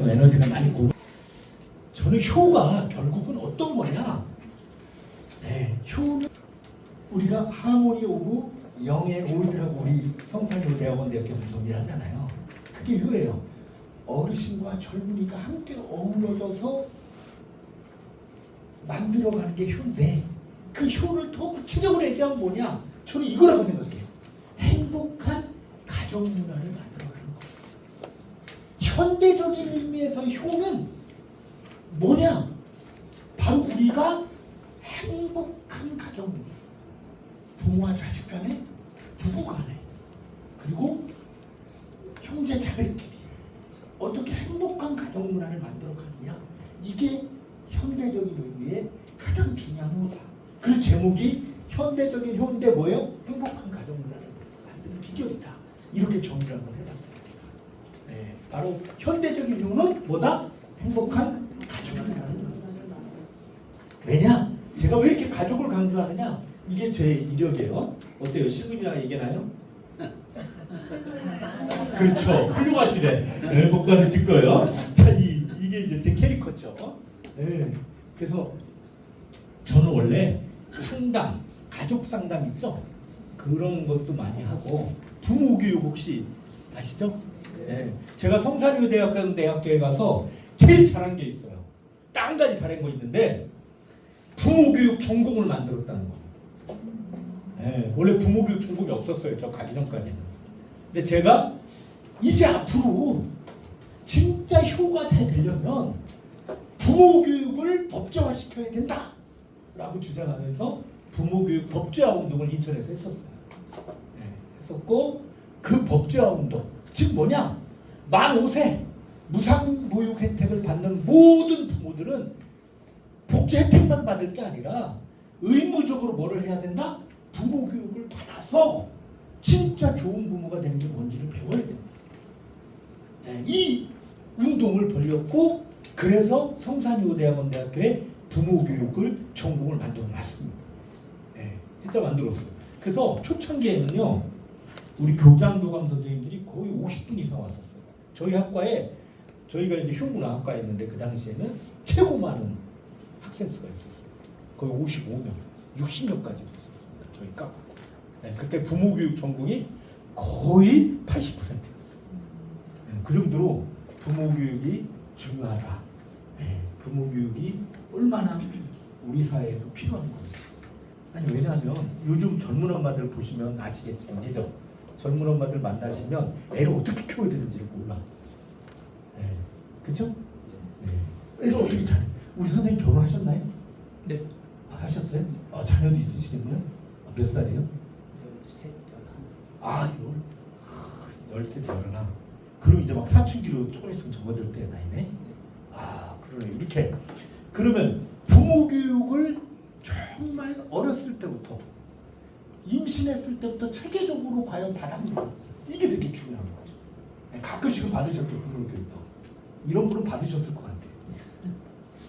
에너지가 많이 고. 저는 효가 결국은 어떤 거냐? 네, 효는 우리가 하모니 오브 영의 올드라고 우리 성산여 대학원대학교에서 정의를 하잖아요. 그게 효예요. 어르신과 젊은이가 함께 어우러져서 만들어가는 게 효인데 그 효를 더 구체적으로 얘기하면 뭐냐? 저는 이거라고 생각해요. 행복한 가정 문화를 만들어가는 거. 현대적인 의미에서 효는 뭐냐? 바로 우리가 행복한 가정 문화. 부모와 자식 간에, 부부 간에, 그리고 형제 자매끼리 어떻게 행복한 가정 문화를 만들어가느냐. 이게 현대적인 의미의 가장 중요한 효다. 그 제목이 현대적인 효인데 뭐예요? 행복한 가정 문화를 만드는 비결이다. 이렇게 정의를 한번 해봤어요. 제가. 네, 바로 현대적인 효는 뭐다? 행복한 가족 문화를. 왜냐? 제가 왜 이렇게 가족을 강조하느냐? 이게 제 이력이에요. 어때요? 신분이랑 얘기나요? 그렇죠. 훌륭하시네. 네, 복 받으실 거예요. 자, 이게 이제 제 캐릭터죠. 네. 그래서 저는 원래 상담, 가족 상담 있죠? 그런 것도 많이 하고 부모 교육 혹시 아시죠? 네. 제가 성산여대학교에 가서 제일 잘한 게 있어요. 딱 한 가지 잘한 거 있는데 부모 교육 전공을 만들었다는 거. 네. 원래 부모 교육 전공이 없었어요. 저 가기 전까지는. 근데 제가 이제 앞으로 진짜 효가 잘 되려면 부모 교육을 법제화시켜야 된다 라고 주장하면서 부모교육 법제화 운동을 인천에서 했었어요. 네, 했었고 그 법제화 운동 즉 뭐냐? 만 5세 무상보육 혜택을 받는 모든 부모들은 복지 혜택만 받을 게 아니라 의무적으로 뭐를 해야 된다? 부모교육을 받아서 진짜 좋은 부모가 되는 게 뭔지를 배워야 된다. 네, 이 운동을 벌였고 그래서 성산여대학원대학교에 부모교육을 전공을 만들어놨습니다. 네, 진짜 만들었어요. 그래서 초창기에는요, 우리 교장 교감 선생님들이 거의 50분 이상 왔었어요. 저희 학과에 저희가 이제 효문화학과였는데 그 당시에는 최고 많은 학생 수가 있었어요. 거의 55명, 60명까지도 있었습니다. 저희 과. 네, 그때 부모교육 전공이 거의 80%였어요. 네, 그 정도로 부모교육이 중요하다. 네, 부모교육이 얼마나 우리 사회에서 필요한 건지. 아니 왜냐하면 요즘 젊은 엄마들 보시면 아시겠지만 그죠? 젊은 엄마들 만나시면 애를 어떻게 키워야 되는지를 몰라. 네, 그죠? 네. 애를 어떻게 잘해? 우리 선생님 결혼하셨나요? 네. 아, 하셨어요? 자녀도 있으시겠네요? 몇 살이에요? 13살. 13살. 그럼 이제 막 사춘기로 조금 있으면 접어들 때 나이네? 그러네. 이렇게. 그러면 부모 교육을 정말 어렸을 때부터 임신했을 때부터 체계적으로 과연 받았는가? 이게 되게 중요한 거죠. 가끔씩은 받으셨죠, 부모 교육도. 이런 분은 받으셨을 것 같아요.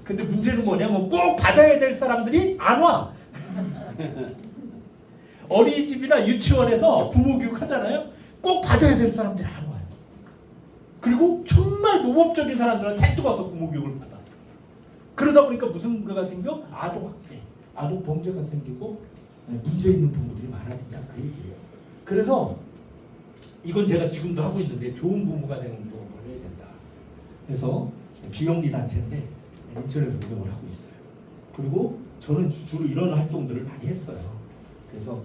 근데 문제는 뭐냐면 꼭 받아야 될 사람들이 안 와. 어린이집이나 유치원에서 부모 교육 하잖아요. 꼭 받아야 될 사람들이 안 와요. 그리고 정말 모범적인 사람들은 찰떡 와서 부모 교육을 받아. 그러다 보니까 무슨 문제가 생겨? 아동학대, 아동범죄가 생기고 문제 있는 부모들이 많아진다 그 얘기예요. 그래서 이건 제가 지금도 하고 있는데 좋은 부모가 되는 운동을 벌여야 된다. 그래서 비영리 단체인데 인천에서 운동을 하고 있어요. 그리고 저는 주로 이런 활동들을 많이 했어요. 그래서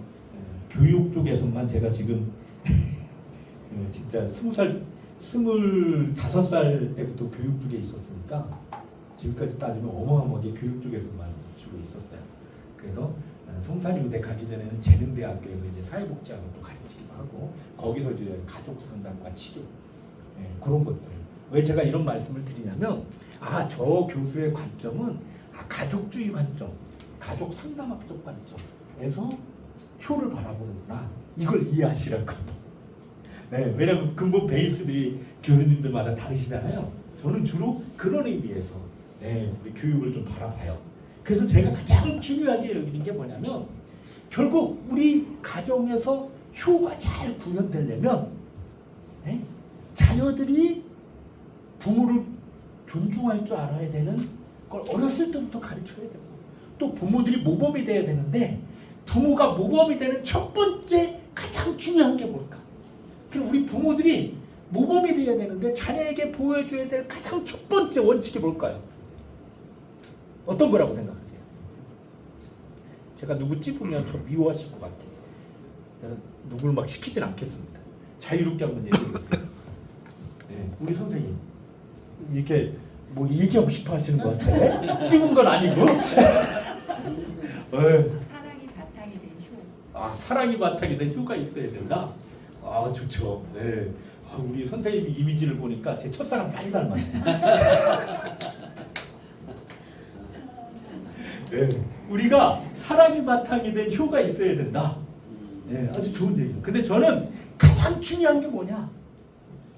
교육 쪽에서만 제가 지금 진짜 25살 때부터 교육 쪽에 있었으니까 지금까지 따지면 어마어마하게 교육 쪽에서만 주로 있었어요. 그래서 성산여대 가기 전에는 재능대학교에서 이제 사회복지학을 가르치기도 하고 거기서 이제 가족 상담과 치료 그런 것들. 왜 제가 이런 말씀을 드리냐면 저 교수의 관점은 가족주의 관점, 가족 상담학적 관점에서 효를 바라보는구나. 이걸 이해하시라고. 네, 왜냐하면 근본 베이스들이 교수님들마다 다르시잖아요. 저는 주로 그런 의미에서 우리 교육을 좀 바라봐요. 그래서 제가 가장 중요하게 여기는 게 뭐냐면 결국 우리 가정에서 효가 잘 구현되려면 자녀들이 부모를 존중할 줄 알아야 되는 걸 어렸을 때부터 가르쳐야 되고, 또 부모들이 모범이 돼야 되는데 부모가 모범이 되는 첫 번째 가장 중요한 게 뭘까? 그럼 우리 부모들이 모범이 돼야 되는데 자녀에게 보여줘야 될 가장 첫 번째 원칙이 뭘까요? 어떤 거라고 생각하세요? 제가 누구 찝으면 저 미워하실 것 같아요. 내가 누구를 막 시키진 않겠습니다. 자유롭게 한번 얘기해 보세요. 네, 우리 선생님 이렇게 뭐 얘기하고 싶어 하시는 것 같아. 찝은 건 아니고. 사랑이 바탕이 된 효. 아, 사랑이 바탕이 된 효가 있어야 된다. 아, 좋죠. 네. 아, 우리 선생님 이미지를 보니까 제 첫사랑 많이 닮았네. 네. 우리가 사랑이 바탕이 된 효가 있어야 된다. 네, 아주 좋은 얘기예요. 근데 저는 가장 중요한 게 뭐냐?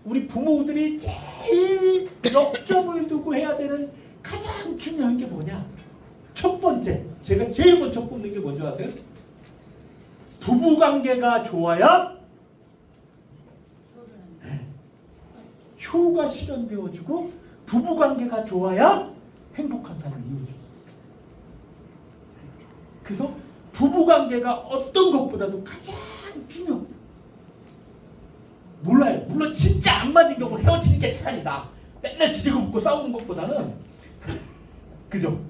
우리 부모들이 제일 역점을 두고 해야 되는 가장 중요한 게 뭐냐? 첫 번째, 제가 제일 먼저 꼽는 게 뭔지 아세요? 부부관계가 좋아야 효가 실현되어지고, 부부관계가 좋아야 행복한 삶을 이어질 수 있어요. 그래서 부부관계가 어떤 것보다도 가장 중요합니다. 몰라요. 물론 진짜 안 맞은 경우는 헤어지는 게 차라리 나. 맨날 지지고 묻고 싸우는 것보다는 그죠?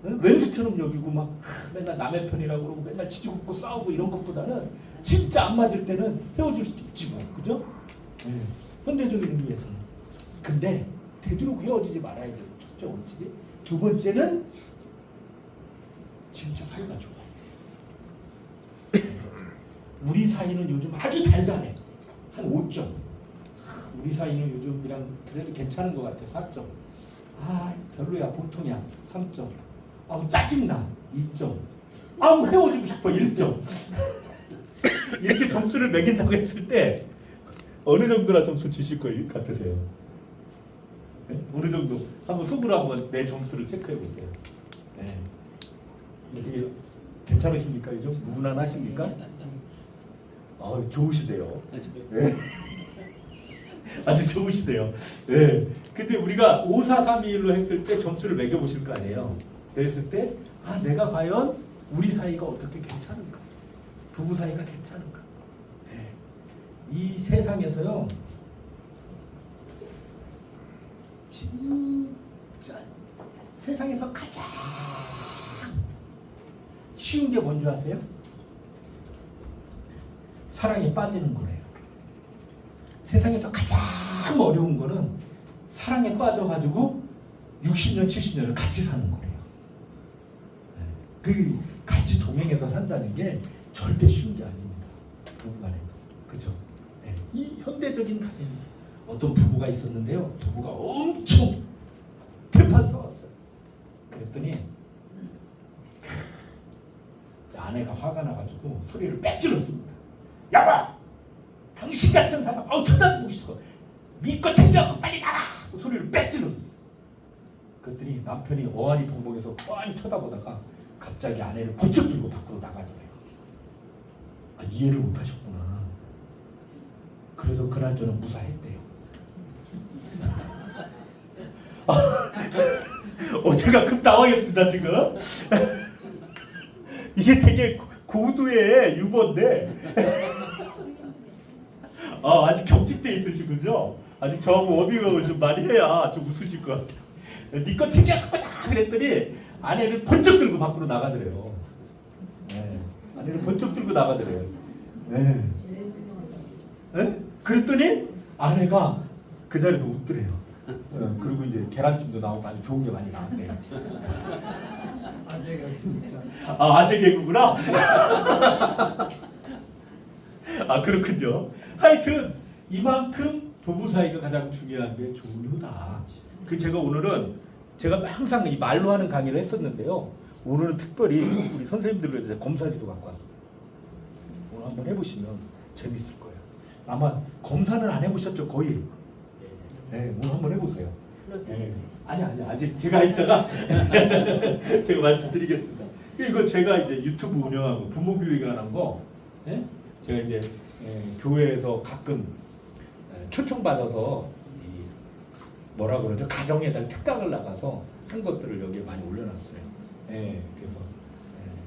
왼수처럼 여기고 막 맨날 남의 편이라고 그러고 맨날 지지고 묻고 싸우고 이런 것보다는 진짜 안 맞을 때는 헤어질 수도 있지 뭐. 그죠? 네. 현대적인 의미에서는. 근데 되도록 헤어지지 말아야 되고, 첫째 원칙이. 두 번째는 진짜 사이가 좋아요. 우리 사이는 요즘 아주 달달해. 한 5점. 우리 사이는 요즘 그냥 그래도 괜찮은 것 같아. 4점. 아, 별로야. 보통이야. 3점. 아우, 짜증나. 2점. 아우, 헤어지고 싶어. 1점. 이렇게 점수를 매긴다고 했을 때 어느 정도나 점수 주실 것 같으세요? 네? 어느 정도? 한번 속으로 한번 내 점수를 체크해 보세요. 네. 이게 괜찮으십니까? 이제 무난하십니까? 아, 좋으시대요. 네. 아주 좋으시대요. 네. 근데 우리가 5, 4, 3, 2, 1로 했을 때 점수를 매겨 보실 거 아니에요. 그랬을 때, 아, 내가 과연 우리 사이가 어떻게 괜찮은가? 부부 사이가 괜찮은가? 네. 이 세상에서요, 진짜 세상에서 가장 쉬운 게 뭔지 아세요? 사랑에 빠지는 거래요. 세상에서 가장 어려운 거는 사랑에 빠져가지고 60년, 70년을 같이 사는 거예요. 그 같이 동행해서 산다는 게 절대 쉬운 게 아닙니다. 부부간에. 그죠? 네. 이 현대적인 가정이 어떤 부부가 있었는데요. 부부가 엄청 대판 싸웠어요. 그랬더니 아내가 화가 나가지고 소리를 빼찔렀습니다. 야봐! 당신 같은 사람, 쳐다보기 싫어. 네 거 챙겨갖고 빨리 나가! 소리를 빼찔렀어요. 그랬더니 남편이 어안이 벙벙해서 뻔히 쳐다보다가 갑자기 아내를 번쩍 들고 밖으로 나가더래요. 아, 이해를 못하셨구나. 그래서 그날 저는 무사했대요. 제가 급 당황했습니다 지금. 이게 되게 고도의 유머인데 아직 경직돼 있으시군요. 아직 저하고 워밍업을 좀 많이 해야 좀 웃으실 것 같아요. 네 거 챙겨갖고 다 그랬더니 아내를 번쩍 들고 밖으로 나가더래요. 네. 아내를 번쩍 들고 나가더래요. 네. 네? 그랬더니 아내가 그 자리에서 웃더래요. 그리고 이제 계란찜도 나오고 아주 좋은 게 많이 나왔대요. 아재 개그입니다. 아재 개그구나. 그렇군요. 하여튼 이만큼 부부 사이가 가장 중요한 게 좋은 효다. 그 제가 오늘은 제가 항상 이 말로 하는 강의를 했었는데요. 오늘은 특별히 우리 선생님들로 해서 검사지도 갖고 왔습니다. 오늘 한번 해보시면 재밌을 거예요. 아마 검사는 안 해보셨죠 거의. 네, 오늘 한번 해보세요. 네. 아니 아직 제가 이따가 제가 말씀드리겠습니다. 이거 제가 이제 유튜브 운영하고 부모 교육에 관한 거, 네? 제가 이제 교회에서 가끔 초청받아서 뭐라 그러죠? 가정의 달 특강을 나가서 한 것들을 여기에 많이 올려놨어요. 예, 그래서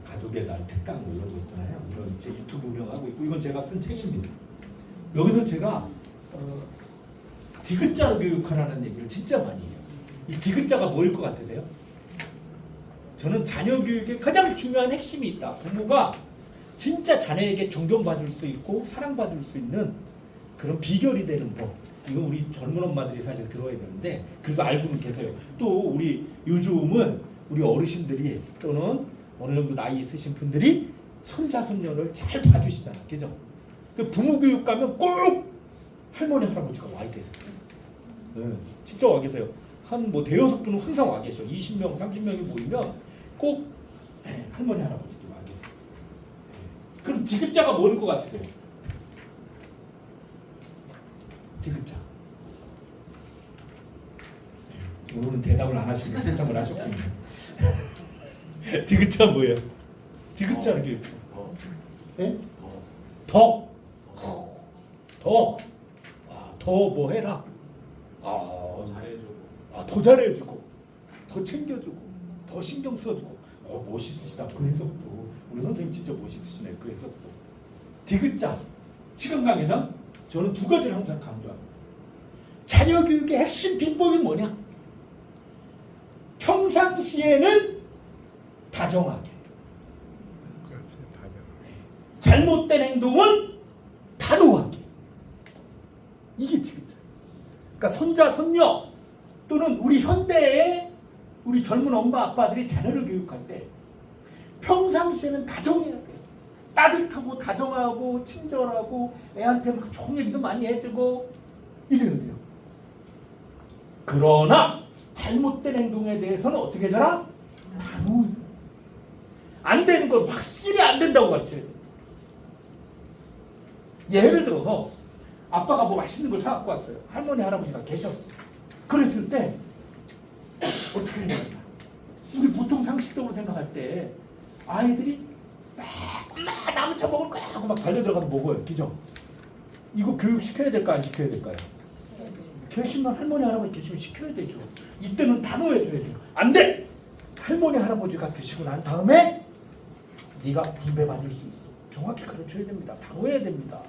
가족의 달 특강 뭐 이런 거 있잖아요. 이런 제 유튜브 운영하고 있고 이건 제가 쓴 책입니다. 여기서 제가 디귿자로 교육하라는 얘기를 진짜 많이 해요. 이 디귿자가 뭐일 것 같으세요? 저는 자녀 교육에 가장 중요한 핵심이 있다. 부모가 진짜 자녀에게 존경받을 수 있고 사랑받을 수 있는 그런 비결이 되는 법. 이거 우리 젊은 엄마들이 사실 들어야 되는데 그래도 알고는 계세요. 또 우리 요즘은 우리 어르신들이 또는 어느 정도 나이 있으신 분들이 손자 손녀를 잘 봐주시잖아요. 그죠? 그 부모 교육 가면 꼭 할머니 할아버지가 와 계세요. 네, 진짜 와 계세요. 한 뭐 대여섯 분은 항상 와 계셔. 20명, 30명이 모이면 꼭 할머니 할아버지도 와 계세요. 그럼 디귿자가 뭐일 것 같으세요? 디귿자. 오늘은 대답을 안 하시고 결정을 하셨군요. 디귿자 뭐예요? 디귿자는 게 예? 더. 더 뭐 해라. 더 잘해주고, 더 챙겨주고, 더 신경 써주고. 멋있으시다. 그 해석도 우리 선생님 진짜 멋있으시네. 그 해석도. 디귿자 시간 강에서 저는 두 가지를 항상 강조합니다. 자녀 교육의 핵심 비법이 뭐냐? 평상시에는 다정하게. 잘못된 행동은 단호하게. 이게 디귿자. 그러니까 손자 손녀 또는 우리 현대의 우리 젊은 엄마 아빠들이 자녀를 교육할 때 평상시에는 다정해야 돼요. 따뜻하고 다정하고 친절하고 애한테 막 좋은 얘기도 많이 해주고 이래야 돼요. 그러나 잘못된 행동에 대해서는 어떻게 해줘라? 단호히. 안 되는 건 확실히 안 된다고 가르쳐야 돼요. 예를 들어서 아빠가 뭐 맛있는 걸 사갖고 왔어요. 할머니 할아버지가 계셨어. 그랬을 때 어떻게 해야 되나? 우리 보통 상식적으로 생각할 때 아이들이 막 엄마 나 먼저 먹을 거야 하고 막 달려들어가서 먹어요. 그죠? 이거 교육 시켜야 될까 안 시켜야 될까요? 계시면 할머니 할아버지 계시면 시켜야 되죠. 이때는 단호해줘야 돼요. 안 돼! 할머니 할아버지가 드시고 난 다음에 네가 분배받을 수 있어. 정확히 가르쳐야 됩니다. 단호해야 됩니다.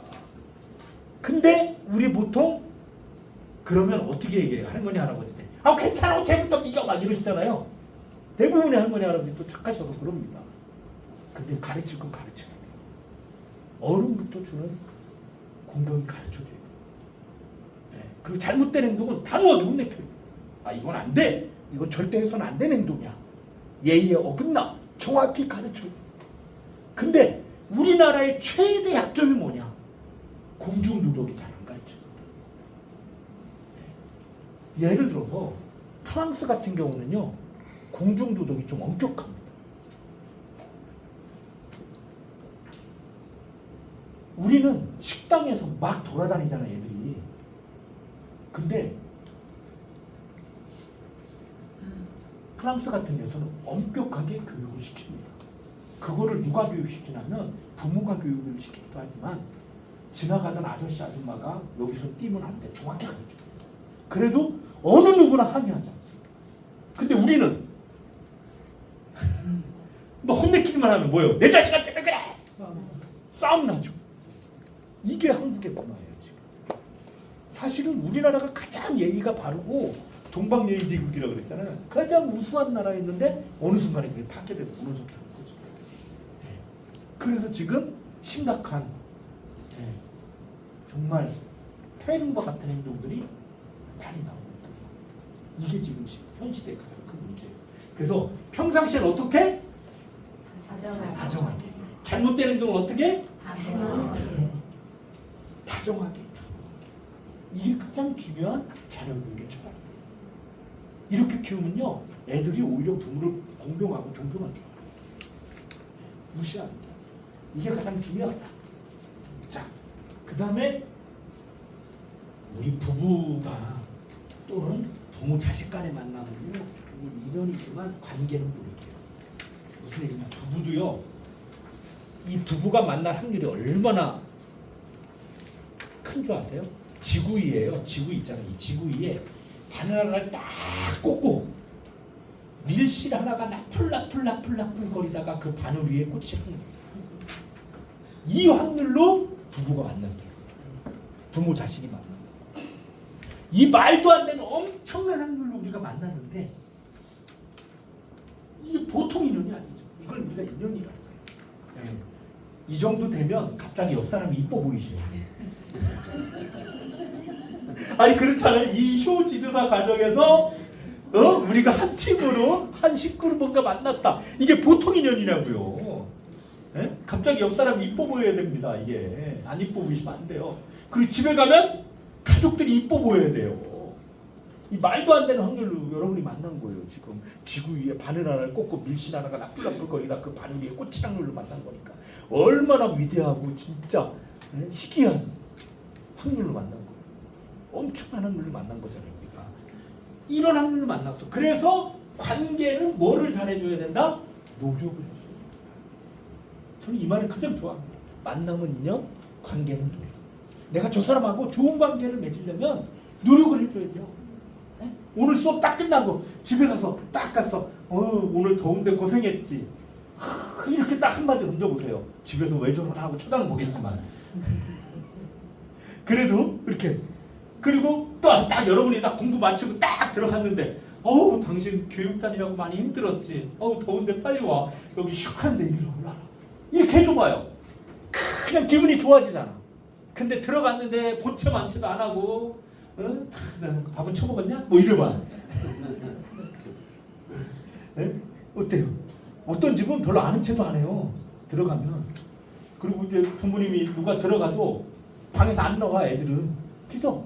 근데 우리 보통 그러면 어떻게 얘기해요? 할머니 할아버지 때 괜찮아 쟤부터 이겨 막 이러시잖아요. 대부분의 할머니 할아버지 또 착하셔서 그럽니다. 근데 가르칠 건 가르쳐야 돼요. 어른부터 주는 공경이 가르쳐줘야 돼요. 네. 그리고 잘못된 행동은 단호하게 혼내켜요. 이건 안 돼. 이건 절대 해서는 안 되는 행동이야. 예의에 어긋나. 정확히 가르쳐요. 근데 우리나라의 최대 약점이 뭐냐? 공중도덕이 잘 안 가르쳐요. 네. 예를 들어서 프랑스 같은 경우는요. 공중도덕이 좀 엄격합니다. 우리는 식당에서 막 돌아다니잖아 애들이. 근데 프랑스 같은 데서는 엄격하게 교육을 시킵니다. 그거를 누가 교육시키냐면 부모가 교육을 시키기도 하지만 지나가던 아저씨 아줌마가 여기서 뛰면 안 돼. 정확히 가르쳐요. 그래도 어느 누구나 항의하지 않습니다. 근데 우리는 뭐 혼내키기만 하면 뭐예요? 내 자식한테 왜 그래? 싸움 나죠. 이게 한국의 문화예요 지금. 사실은 우리나라가 가장 예의가 바르고 동방예의제국이라고 그랬잖아요. 가장 우수한 나라였는데 어느 순간에 그게 파괴되고 무너졌다는 거죠. 네. 그래서 지금 심각한 정말 폐륜과 같은 행동들이 많이 나오고 있다. 이게 지금 현 시대의 가장 큰 문제예요. 그래서 평상시엔 어떻게? 다정하게. 잘못된 행동을 어떻게? 다정하게. 이게 가장 중요한 자녀교육의 철학이에요. 이렇게 키우면요, 애들이 오히려 부모를 공경하고 존경할 줄 알아요. 무시합니다. 이게 가장 중요하다. 자, 그 다음에 우리 부부가 또는 부모 자식 간의 만남은요, 이게 인연이지만 관계는 모르게요. 무슨 얘기냐? 부부도요, 이 부부가 만날 확률이 얼마나 큰 줄 아세요? 지구 위에요. 지구 있잖아요. 이 지구 위에 바늘 하나를 딱 꽂고 밀실 하나가 나풀나풀나풀나풀 거리다가 그 바늘 위에 꽃이 한 거예요. 이 확률로 부부가 만난대요. 부모 자식이 만나. 이 말도 안 되는 엄청난 확률로 우리가 만났는데 이게 보통 인연이 아니죠. 이걸 우리가 인연이라고 해요. 이 정도 되면 갑자기 옆 사람이 이뻐 보이시요. 아니 그렇잖아요. 이 효지도사 과정에서 우리가 한 팀으로 한 식구로 뭔가 만났다. 이게 보통 인연이라고요. 예? 갑자기 옆 사람이 이뻐 보여야 됩니다. 이게 안 이뻐 보이시면 안 돼요. 그리고 집에 가면 가족들이 이뻐 보여야 돼요. 이 말도 안 되는 확률로 여러분이 만난 거예요. 지금 지구 위에 바늘 하나를 꽂고 밀실 하나가 나풀나풀거리다 그 바늘 위에 꽃이 확률로 만난 거니까 얼마나 위대하고 진짜 희귀한 확률로 만난 거예요. 엄청난 확률로 만난 거잖아요. 우리가 이런 확률로 만났어. 그래서 관계는 뭐를 잘해줘야 된다? 노력을 해줘야 된다. 저는 이 말을 가장 좋아합니다. 만남은 인연, 관계는 노력. 내가 저 사람하고 좋은 관계를 맺으려면 노력을 해줘야 돼요. 네? 오늘 수업 딱 끝나고 집에 가서 딱 가서 오늘 더운데 고생했지. 이렇게 딱 한마디 던져보세요. 집에서 왜 저러나 하고 쳐다보겠지만 그래도 이렇게 그리고 또 딱 여러분이 딱 공부 마치고 딱 들어갔는데 당신 교육다니라고 많이 힘들었지. 더운데 빨리 와. 여기 시원한데 이리로 올라라. 이렇게 해줘봐요. 그냥 기분이 좋아지잖아. 근데 들어갔는데 본체 만체도 안 하고 밥은 처먹었냐? 뭐 이래봐. 네? 어때요? 어떤 집은 별로 아는 체도 안 해요. 들어가면. 그리고 이제 부모님이 누가 들어가도 방에서 안 나와 애들은. 그죠?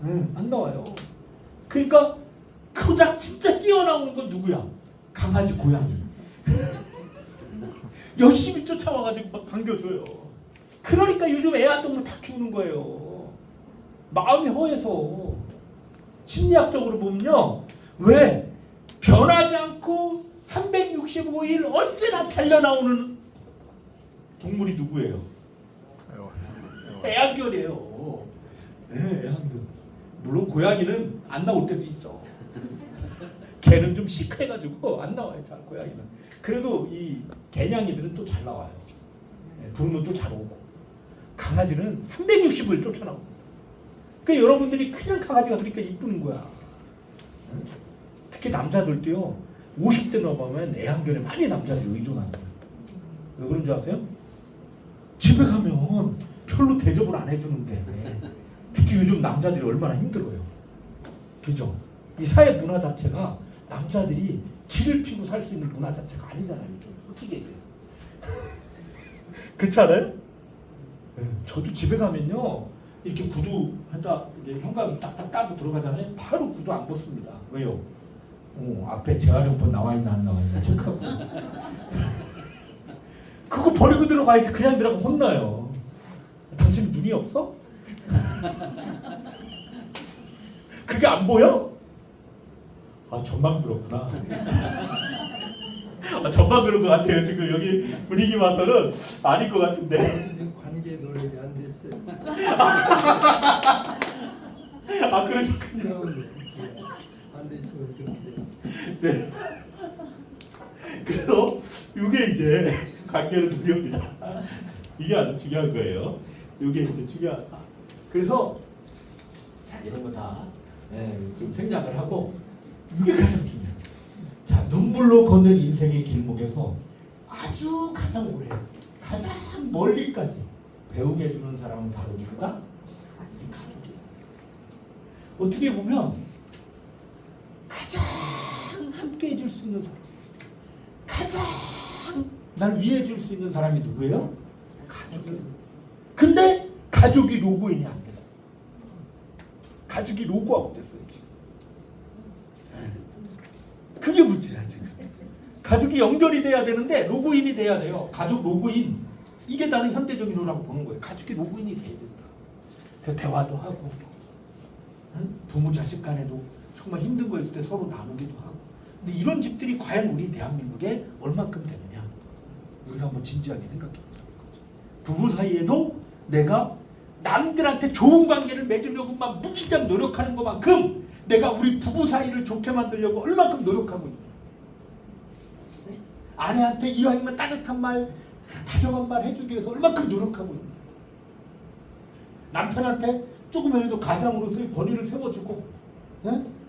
안 나와요. 그러니까 고작 진짜 뛰어나오는 건 누구야? 강아지 고양이. 열심히 쫓아와가지고 막 반겨줘요. 그러니까 요즘 애완동물 다 키우는 거예요. 마음이 허해서. 심리학적으로 보면요. 왜? 변하지 않고 365일 언제나 달려나오는 동물이 누구예요? 애완견이에요. 네, 애완견. 물론 고양이는 안 나올 때도 있어. 걔는 좀 시크해가지고 안 나와요. 잘 고양이는. 그래도 이 개냥이들은 또 잘 나와요. 부르면 또 잘 오고. 강아지는 360을 쫓아나오고. 그러니까 여러분들이 그냥 강아지가 그러니까 이쁘는 거야. 특히 남자들도요. 50대 넘어가면 애완견에 많이 남자들이 의존하는 거예요. 왜 그런 줄 아세요? 집에 가면 별로 대접을 안 해주는데 특히 요즘 남자들이 얼마나 힘들어요. 그죠? 이 사회 문화 자체가 남자들이 기를 피고 살 수 있는 문화 자체가 아니잖아요. 솔직히 얘기해서. 그렇지 않아요? 저도 집에 가면요. 이렇게 구두 하다 이제 현관 딱딱 따고 들어가잖아요. 바로 구두 안 벗습니다. 왜요? 앞에 재활용법 나와 있나 안 나와 있나 체크하고. 그거 버리고 들어가야지. 그냥 들어가면 혼나요. 당신 눈이 없어? 그게 안 보여? 전만 그렇구나. 전만 그런 것 같아요. 지금 여기 분위기 봐서는 아닐 것 같은데. 관계 노력이 안 됐어요. 그러셨군요. 안 됐으면 그렇게 돼요. 네. 그래서 이게 이제 관계는 두렵니다. 이게 아주 중요한 거예요. 이게 이제 중요하다. 그래서 자 이런 거 다 좀 생략을 하고 이게 가장 중요해요. 자 눈물로 걷는 인생의 길목에서 아주 가장 오래, 가장 멀리까지 배우게 해주는 사람은 바로 누구다? 가족이에요. 어떻게 보면 가장 함께 해줄 수 있는 사람, 가장 날 위해 줄 수 있는 사람이 누구예요? 가족이에요. 근데 가족이 로그인이 안 됐어. 가족이 로그아웃 됐어요 지금. 그게 문제야 지금. 가족이 연결이 돼야 되는데 로그인이 돼야 돼요. 가족 로그인. 이게 나는 현대적인 거라고 보는 거예요. 가족이 로그인이 돼야 된다. 그래서 대화도 하고, 부모 자식 간에도 정말 힘든 거 있을 때 서로 나누기도 하고. 근데 이런 집들이 과연 우리 대한민국에 얼마큼 되느냐? 우리가 한번 진지하게 생각해 보자는 거죠. 부부 사이에도 내가 남들한테 좋은 관계를 맺으려고 막 무지장 노력하는 것만큼 내가 우리 부부 사이를 좋게 만들려고 얼만큼 노력하고 있냐. 아내한테 이왕이면 따뜻한 말, 다정한 말 해주기 위해서 얼만큼 노력하고 있냐. 남편한테 조금이라도 가장으로서의 권위를 세워주고,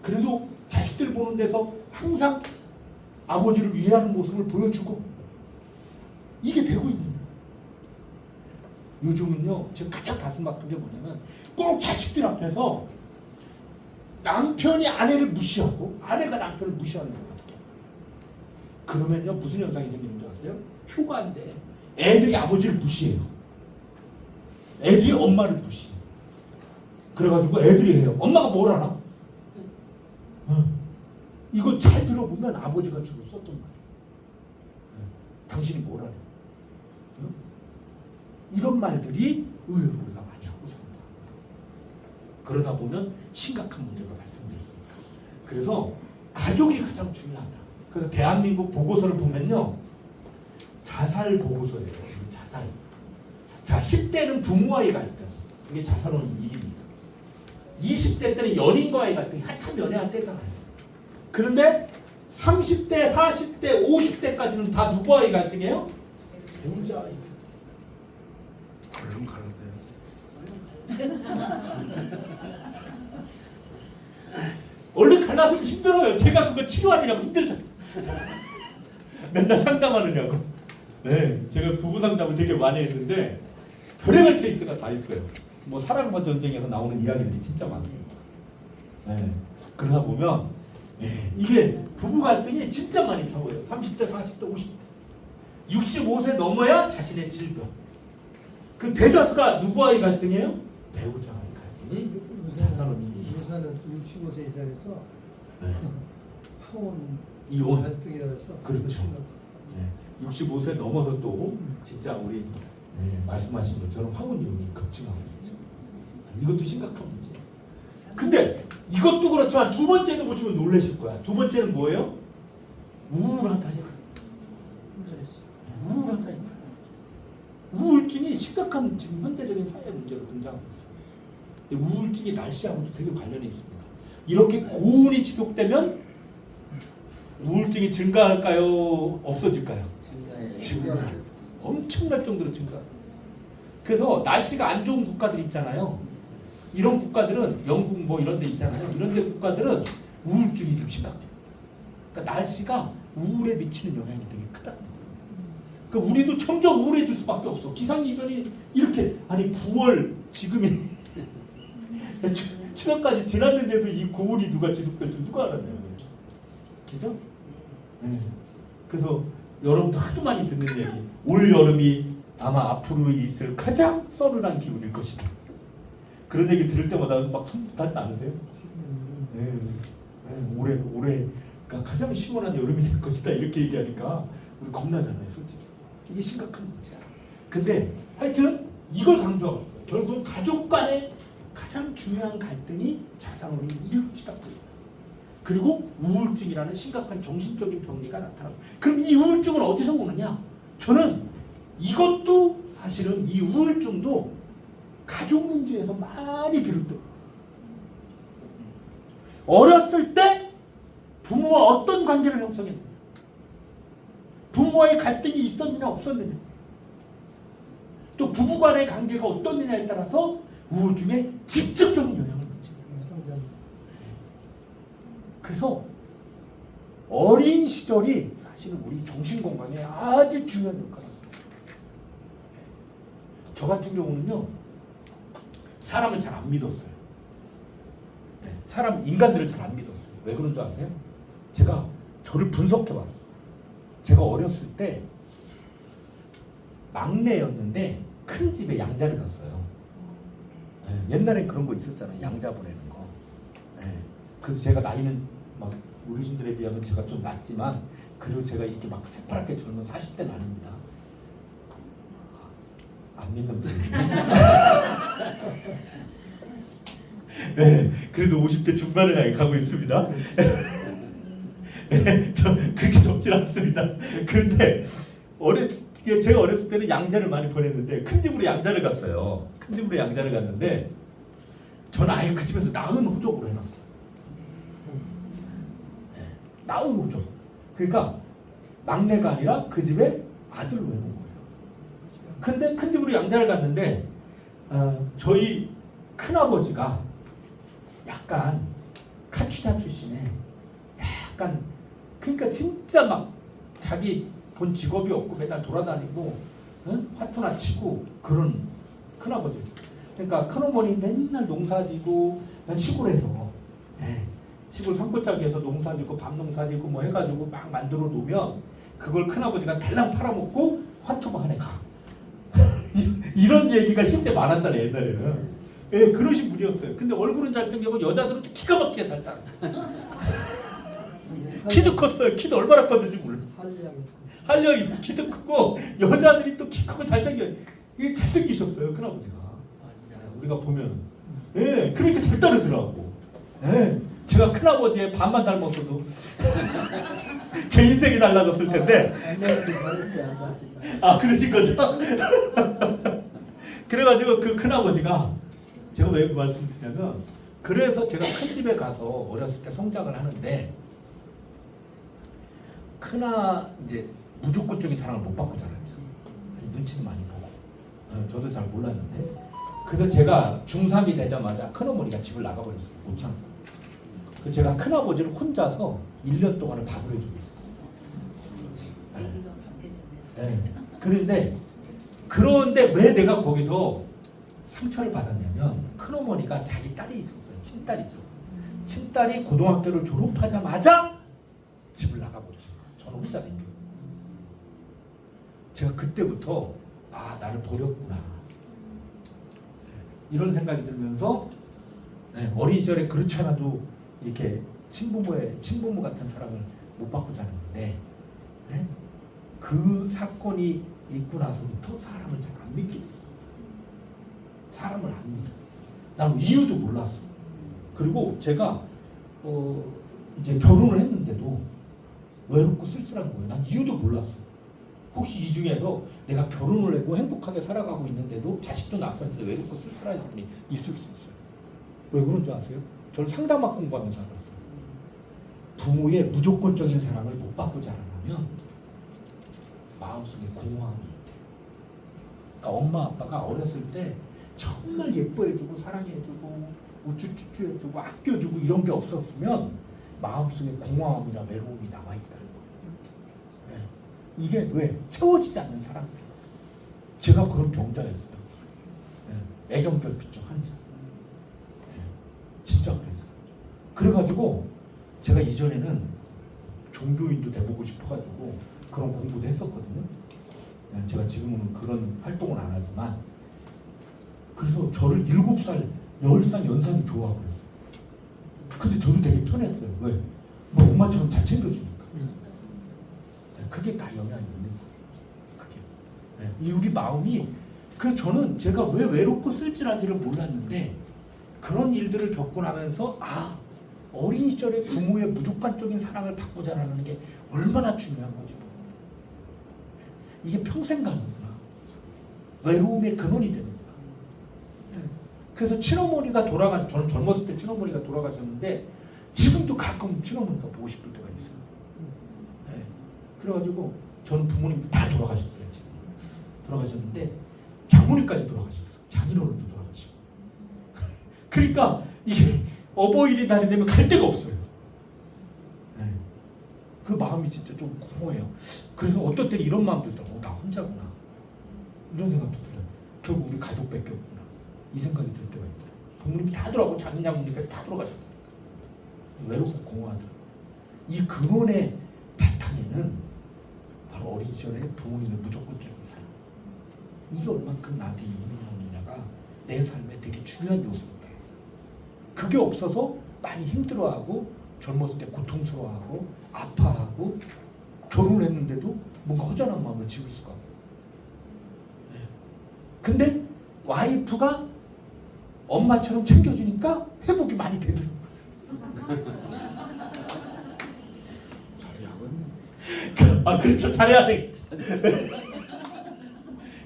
그래도 자식들 보는 데서 항상 아버지를 위하는 모습을 보여주고, 이게 되고 있는 거예요. 요즘은요, 지금 가장 가슴 아픈 게 뭐냐면 꼭 자식들 앞에서 남편이 아내를 무시하고 아내가 남편을 무시하는 거거든요. 그러면요, 무슨 현상이 생기는 줄 아세요? 표가 안 돼. 애들이 아버지를 무시해요. 애들이 엄마를 무시해요. 그래가지고 애들이 해요. 엄마가 뭘 하나? 이거 잘 들어보면 아버지가 주로 썼던 말이에요. 당신이 뭘 하냐? 이런 말들이 의외로 우리가 많이 하고 삽니다. 그러다 보면 심각한 문제가 발생될 수 있어요. 그래서 가족이 가장 중요하다. 그래서 대한민국 보고서를 보면요, 자살 보고서예요. 자살. 자, 10대는 부모와의 갈등, 이게 자살원 1입니다. 20대 때는 연인과의 갈등이 한참 연애할 때잖아요. 그런데 30대, 40대, 50대까지는 다 누구와의 갈등이에요? 배우자와의. 얼른 갈라서요. 얼른 갈라서면 힘들어요. 제가 그거 치료하느라고 힘들잖아요. 맨날 상담하느냐고. 네, 제가 부부 상담을 되게 많이 했는데 별의별 케이스가 다 있어요. 뭐 사랑과 전쟁에서 나오는 이야기들이 진짜 많습니다. 네, 그러다 보면 이게 부부 갈등이 진짜 많이 타고요. 30대, 40대, 50대, 65세 넘어야 자신의 질병. 그 대다수가 누구와의 갈등이에요? 배우자와의 갈등이 자살원이. 요사는 65세 이상에서 파혼 이혼. 갈등이라서 그렇죠. 네. 65세 넘어서 또 진짜 우리 말씀하신 것처럼 황혼 이혼이 급증하고 있죠. 이것도 심각한 문제예요. 근데 이것도 그렇지만 두 번째는 보시면 놀라실 거야. 두 번째는 뭐예요? 우울하다니까. 우울하다니까. 우울증이 심각한 지금 현대적인 사회 문제로 등장하고 있어요. 우울증이 날씨하고도 되게 관련이 있습니다. 이렇게 고온이 지속되면 우울증이 증가할까요? 없어질까요? 증가해요. 엄청날 정도로 증가합니다. 그래서 날씨가 안 좋은 국가들 있잖아요. 이런 국가들은 영국 뭐 이런 데 있잖아요. 이런 데 국가들은 우울증이 좀 심각해요. 그러니까 날씨가 우울에 미치는 영향이 되게 크다. 그러니까 우리도 점점 우울해질 수밖에 없어. 기상이변이 이렇게, 아니 9월 지금이 추석까지 지났는데도 이 고온이 누가 지속될 줄 누가 알았나요? 그죠? 그래서 여러분도 하도 많이 듣는 얘기, 올 여름이 아마 앞으로 있을 가장 서늘한 기온일 것이다. 그런 얘기 들을 때마다 막 섬뜩하지 않으세요? 올해가 가장 시원한 여름이 될 것이다 이렇게 얘기하니까 우리 겁나잖아요, 솔직히. 이게 심각한 문제야. 근데 하여튼 이걸 강조하고 있어요. 결국 가족 간의 가장 중요한 갈등이 자살원이 일치닫고 있다. 그리고 우울증이라는 심각한 정신적인 병리가 나타나고. 그럼 이 우울증은 어디서 오느냐? 저는 이것도 사실은 이 우울증도 가족 문제에서 많이 비롯돼요. 어렸을 때 부모와 어떤 관계를 형성했느냐, 부모와의 갈등이 있었느냐 없었느냐, 또 부부 간의 관계가 어떻느냐에 따라서 우울증에 직접적인 영향을 미칩니다. 그래서 어린 시절이 사실은 우리 정신건강에 아주 중요한 역할을 합니다. 저 같은 경우는요, 사람을 잘 안 믿었어요. 인간들을 잘 안 믿었어요. 왜 그런 줄 아세요? 제가 저를 분석해봤어요. 제가 어렸을 때 막내였는데 큰 집에 양자를 갔어요. 옛날엔 그런 거 있었잖아요. 양자 보내는 거. 그래서 제가 나이는 막 어르신들에 비하면 제가 좀 낮지만 그래도 제가 이렇게 막 새파랗게 젊은 40대는 아닙니다. 안 믿는 분이. 네, 그래도 50대 중반을 향해 가고 있습니다. 저 그렇게 젊진 않습니다. 그런데 제가 어렸을 때는 양자를 많이 보냈는데 큰 집으로 양자를 갔어요. 큰 집으로 양자를 갔는데 저는 아예 그 집에서 나은 호적으로 해놨어요. 나온 거죠. 그러니까 막내가 아니라 그 집에 아들로 해놓은 거예요. 근데 큰 집으로 양자를 갔는데 저희 큰아버지가 약간 카투사 출신에 약간 그러니까 진짜 막 자기 본 직업이 없고 맨날 돌아다니고 화투나 치고 그런 큰아버지였어요. 그러니까 큰어머니 맨날 농사지고 시골에서 시골 산골짜기에서 농사지고 밥 농사지고 뭐 해가지고 막 만들어 놓으면 그걸 큰아버지가 달랑 팔아먹고 화투만 하네 가. 이런 얘기가 실제 많았잖아요 옛날에는. 예, 그러신 분이었어요. 근데 얼굴은 잘생기고 여자들은 또 기가 막히게 잘 따라. 키도 컸어요. 키도 얼마나 컸는지 몰라. 한려 있어. 키도 크고 여자들이 또 키 크고 잘생겨. 이게 잘생기셨어요 큰아버지가. 우리가 보면, 예, 그러니까 잘 따르더라고. 예, 제가 큰아버지의 반만 닮았어도 제 인생이 달라졌을 텐데. 아, 그러신 거죠? 그래가지고 그 큰아버지가 제가 왜 그 말씀을 드냐면 그래서 제가 큰 집에 가서 어렸을 때 성장을 하는데 이제 무조건적인 사랑을 못 받고 자랐죠. 눈치도 많이 보고. 저도 잘 몰랐는데 그래서 제가 중3이 되자마자 큰어머니가 집을 나가버렸어요. 못 참고. 그래서 제가 큰아버지를 혼자서 1년 동안을 밥을 해주고 있었어요. 그런데 왜 내가 거기서 상처를 받았냐면 큰어머니가 자기 딸이 있었어요. 친딸이죠. 친딸이 고등학교를 졸업하자마자 집을 나가버렸어요. 저는 혼자 댕겨. 제가 그때부터 나를 버렸구나 이런 생각이 들면서 어린 시절에 그렇지 않아도 이렇게 친부모 같은 사랑을 못 받고 자랐는데 그 사건이 있고 나서부터 사람을 잘 안 믿게 됐어. 사람을 안 믿어. 난 이유도 몰랐어. 그리고 제가 이제 결혼을 했는데도 외롭고 쓸쓸한 거예요. 난 이유도 몰랐어. 혹시 이 중에서 내가 결혼을 하고 행복하게 살아가고 있는데도 자식도 낳고 있는데 외롭고 쓸쓸한 분이 있을 수 있어요. 왜 그런 줄 아세요? 저는 상담학 공부하면서 알았어요. 부모의 무조건적인 사랑을 못 받고 자라나면 마음속에 공허함이 있대. 그러니까 엄마 아빠가 어렸을 때 정말 예뻐해주고 사랑해주고 우쭈쭈쭈 해주고 아껴주고 이런 게 없었으면 마음속에 공허함이나 외로움이 남아있다는 거예요. 이게 왜? 채워지지 않는 사랑. 제가 그런 병자였어요. 애정결핍증 환자. 진짜 그랬어요. 그래가지고 제가 이전에는 종교인도 돼보고 싶어가지고 그런 공부도 했었거든요. 제가 지금은 그런 활동을 안 하지만 그래서 저를 7살, 10살 연상이 좋아하고 그랬어요. 근데 저도 되게 편했어요. 왜? 뭐 엄마처럼 잘 챙겨주니까. 그게 다 영향이 있는 거예요. 그게. 이 우리 마음이 저는 제가 왜 외롭고 쓸쓸한지를 몰랐는데 그런 일들을 겪고 나면서 어린 시절에 부모의 무조건적인 사랑을 받고 자라는 게 얼마나 중요한 거지. 이게 평생 가는구나. 외로움의 근원이 되는구나. 그래서 친어머니가 저는 젊었을 때 친어머니가 돌아가셨는데 지금도 가끔 친어머니가 보고 싶을 때가 있어요. 그래가지고 저는 부모님 다 돌아가셨어요. 지금. 돌아가셨는데 장모님까지 돌아가셨어요. 장인어른도 돌아가시고. 그러니까 이게 어버이날이 되면 갈 데가 없어요. 그 마음이 진짜 좀 공허해요. 그래서 어떨 때는 이런 마음 들더라고. 나 혼자구나. 이런 생각도 들어요. 결국 우리 가족밖에 없구나. 이 생각이 들 때가 있더라고요. 부모님이 다 돌아가고 장인장모님께서 다 돌아가셨어요. 외롭고 공허하더라고요. 이 근원의 바탕에는 바로 어린 시절에 부모님의 무조건적인 사랑. 이게 얼만큼 나한테 유능하느냐가 내 삶에 되게 중요한 요소인데 그게 없어서 많이 힘들어하고 젊었을 때 고통스러워하고 아파하고 결혼을 했는데도 뭔가 허전한 마음을 지울 수가 없고. 근데 와이프가 엄마처럼 챙겨주니까 회복이 많이 되더라고요. 잘해야 그렇죠. 잘해야 되겠죠.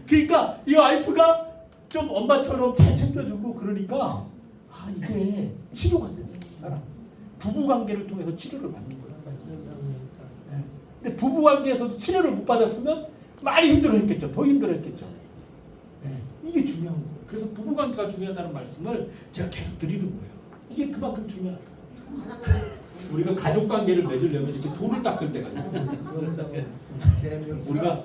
그러니까 이 와이프가 좀 엄마처럼 잘 챙겨주고 그러니까 이게 치료가 되는 사람. 부부관계를 통해서 치료를 받는 거예요. 근데 부부관계에서도 치료를 못 받았으면 많이 힘들어했겠죠. 더 힘들어했겠죠. 네, 이게 중요한 거예요. 그래서 부부관계가 중요하다는 말씀을 제가 계속 드리는 거예요. 이게 그만큼 중요하다. 우리가 가족관계를 맺으려면 이렇게 돌을 닦을 때가 있어요. 우리가